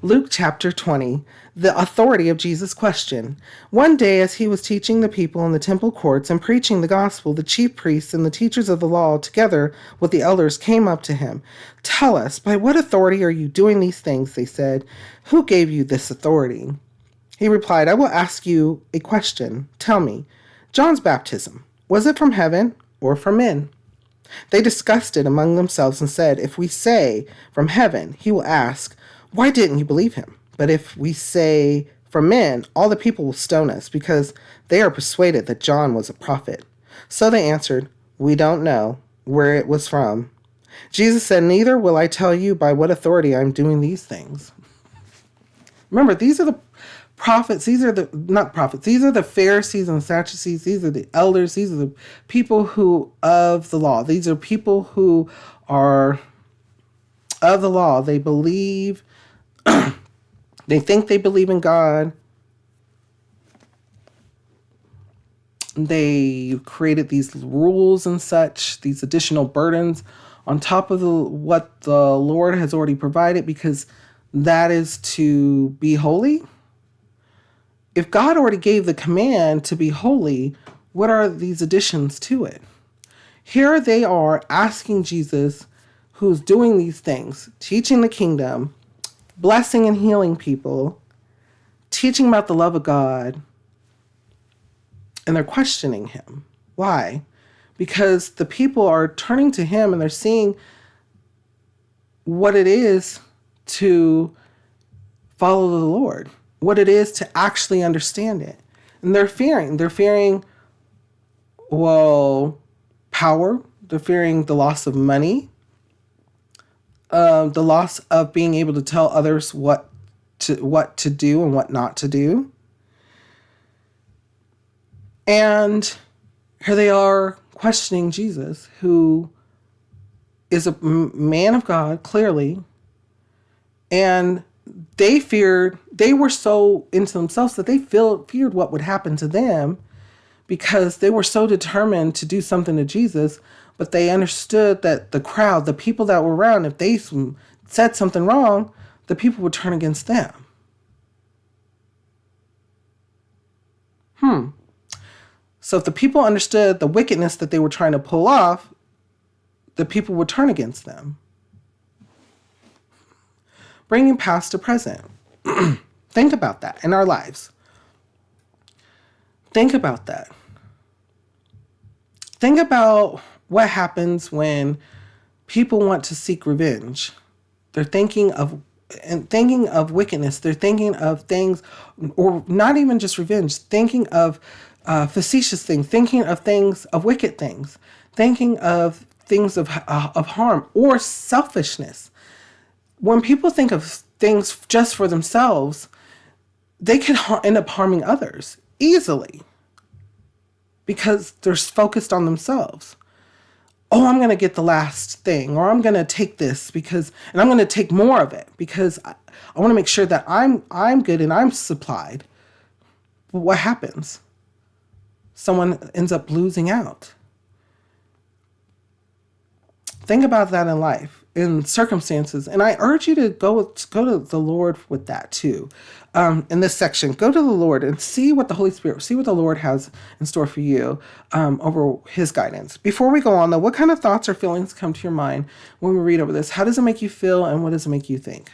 Luke chapter 20, the authority of Jesus' question. One day, as he was teaching the people in the temple courts and preaching the gospel, the chief priests and the teachers of the law, together with the elders, came up to him. "Tell us, by what authority are you doing these things?" they said. "Who gave you this authority?" He replied, "I will ask you a question. Tell me, John's baptism, was it from heaven or from men?" They discussed it among themselves and said, "If we say from heaven, he will ask, 'Why didn't you believe him?' But if we say from men, all the people will stone us because they are persuaded that John was a prophet." So they answered, "We don't know where it was from." Jesus said, "Neither will I tell you by what authority I'm doing these things." Remember, these are the prophets. These are the, not prophets. These are the Pharisees and Sadducees. These are the elders. These are the people who of the law. These are people who are of the law. They believe, they think they believe in God. They created these rules and such, these additional burdens on top of what the Lord has already provided, because that is to be holy. If God already gave the command to be holy, what are these additions to it? Here they are asking Jesus, who's doing these things, teaching the kingdom, blessing and healing people, teaching about the love of God, and they're questioning him. Why? Because the people are turning to him and they're seeing what it is to follow the Lord, what it is to actually understand it. And they're fearing, well, power. They're fearing the loss of money, the loss of being able to tell others what to do and what not to do. And here they are questioning Jesus, who is a man of God, clearly. And they were so into themselves that they feared what would happen to them, because they were so determined to do something to Jesus, but they understood that the crowd, the people that were around, if they said something wrong, the people would turn against them. So if the people understood the wickedness that they were trying to pull off, the people would turn against them. Bringing past to present. Think about that in our lives. Think about that. Think about what happens when people want to seek revenge. They're thinking of wickedness. They're thinking of things, or not even just revenge, thinking of facetious things, thinking of things, of wicked things, thinking of things of harm or selfishness. When people think of things just for themselves, they can end up harming others easily because they're focused on themselves. Oh, I'm going to get the last thing, or I'm going to take this and I'm going to take more of it because I want to make sure that I'm good and I'm supplied. But what happens? Someone ends up losing out. Think about that in life, in circumstances. And I urge you to go to the Lord with that too. In this section, go to the Lord and see what the Holy Spirit, see what the Lord has in store for you over his guidance. Before we go on though, what kind of thoughts or feelings come to your mind when we read over this? How does it make you feel and what does it make you think?